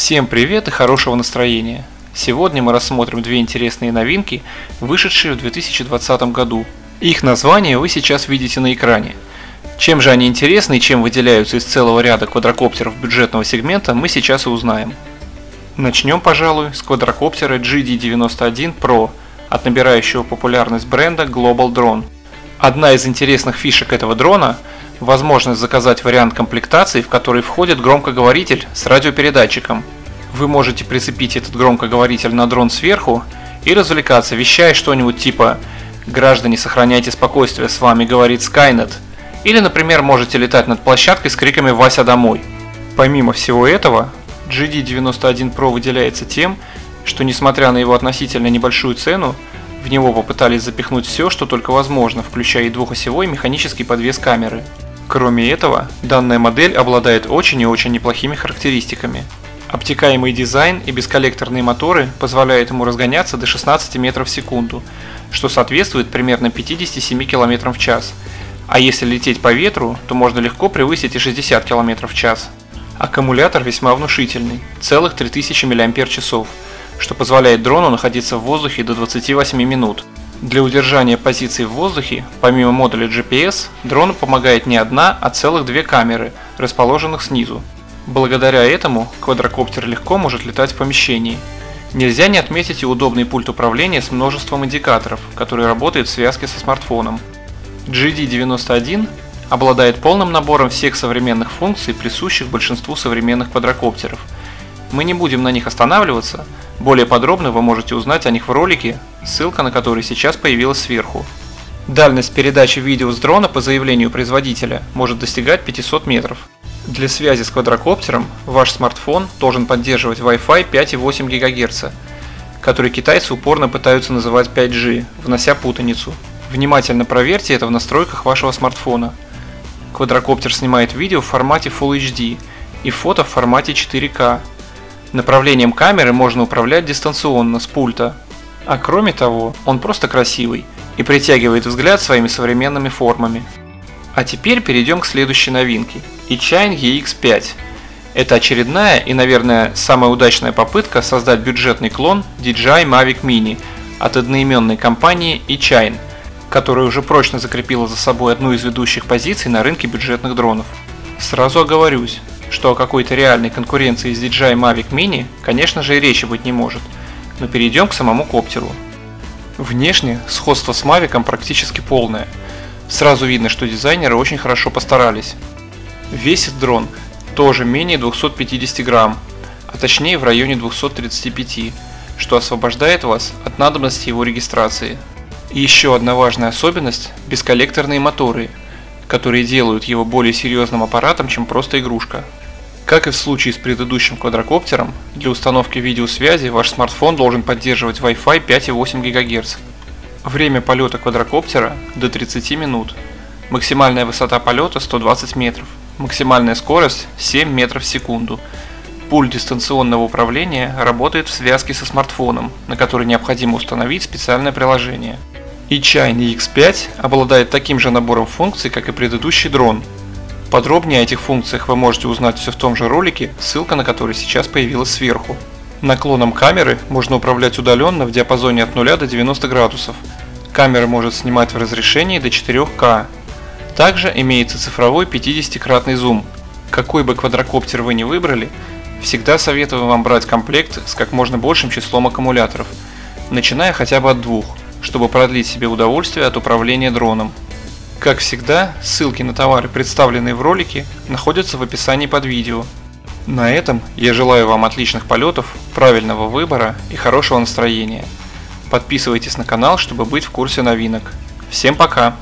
Всем привет и хорошего настроения! Сегодня мы рассмотрим две интересные новинки, вышедшие в 2020 году. Их названия вы сейчас видите на экране. Чем же они интересны и чем выделяются из целого ряда квадрокоптеров бюджетного сегмента, мы сейчас и узнаем. Начнем, пожалуй, с квадрокоптера GD91 Pro от набирающего популярность бренда Global Drone. Одна из интересных фишек этого дрона – возможность заказать вариант комплектации, в который входит громкоговоритель с радиопередатчиком. Вы можете прицепить этот громкоговоритель на дрон сверху и развлекаться, вещая что-нибудь типа «Граждане, сохраняйте спокойствие, с вами говорит Skynet». Или, например, можете летать над площадкой с криками «Вася, домой!». Помимо всего этого, GD91 Pro выделяется тем, что несмотря на его относительно небольшую цену, в него попытались запихнуть все, что только возможно, включая и двухосевой механический подвес камеры. Кроме этого, данная модель обладает очень и очень неплохими характеристиками. Обтекаемый дизайн и бесколлекторные моторы позволяют ему разгоняться до 16 метров в секунду, что соответствует примерно 57 км в час. А если лететь по ветру, то можно легко превысить и 60 км в час. Аккумулятор весьма внушительный, целых 3000 мАч, что позволяет дрону находиться в воздухе до 28 минут. Для удержания позиции в воздухе, помимо модуля GPS, дрону помогает не одна, а целых две камеры, расположенных снизу. Благодаря этому квадрокоптер легко может летать в помещении. Нельзя не отметить и удобный пульт управления с множеством индикаторов, который работает в связке со смартфоном. GD91 обладает полным набором всех современных функций, присущих большинству современных квадрокоптеров. Мы не будем на них останавливаться, более подробно вы можете узнать о них в ролике, ссылка на который сейчас появилась сверху. Дальность передачи видео с дрона по заявлению производителя может достигать 500 метров. Для связи с квадрокоптером ваш смартфон должен поддерживать Wi-Fi 5,8 ГГц, который китайцы упорно пытаются называть 5G, внося путаницу. Внимательно проверьте это в настройках вашего смартфона. Квадрокоптер снимает видео в формате Full HD и фото в формате 4К. Направлением камеры можно управлять дистанционно с пульта. А кроме того, он просто красивый и притягивает взгляд своими современными формами. А теперь перейдем к следующей новинке – eChine EX5. Это очередная и, наверное, самая удачная попытка создать бюджетный клон DJI Mavic Mini от одноименной компании eChine, которая уже прочно закрепила за собой одну из ведущих позиций на рынке бюджетных дронов. Сразу оговорюсь, что о какой-то реальной конкуренции с DJI Mavic Mini, конечно же, и речи быть не может, но перейдем к самому коптеру. Внешне сходство с Mavic практически полное. Сразу видно, что дизайнеры очень хорошо постарались. Весит дрон тоже менее 250 грамм, а точнее в районе 235, что освобождает вас от надобности его регистрации. И еще одна важная особенность – бесколлекторные моторы, которые делают его более серьезным аппаратом, чем просто игрушка. Как и в случае с предыдущим квадрокоптером, для установки видеосвязи ваш смартфон должен поддерживать Wi-Fi 5,8 ГГц. Время полета квадрокоптера до 30 минут. Максимальная высота полета 120 метров. Максимальная скорость 7 метров в секунду. Пульт дистанционного управления работает в связке со смартфоном, на который необходимо установить специальное приложение. eChine EX5 обладает таким же набором функций, как и предыдущий дрон. Подробнее о этих функциях вы можете узнать все в том же ролике, ссылка на который сейчас появилась сверху. Наклоном камеры можно управлять удаленно в диапазоне от 0 до 90 градусов. Камера может снимать в разрешении до 4К. Также имеется цифровой 50-кратный зум. Какой бы квадрокоптер вы ни выбрали, всегда советую вам брать комплект с как можно большим числом аккумуляторов, начиная хотя бы от 2, чтобы продлить себе удовольствие от управления дроном. Как всегда, ссылки на товары, представленные в ролике, находятся в описании под видео. На этом я желаю вам отличных полетов, правильного выбора и хорошего настроения. Подписывайтесь на канал, чтобы быть в курсе новинок. Всем пока!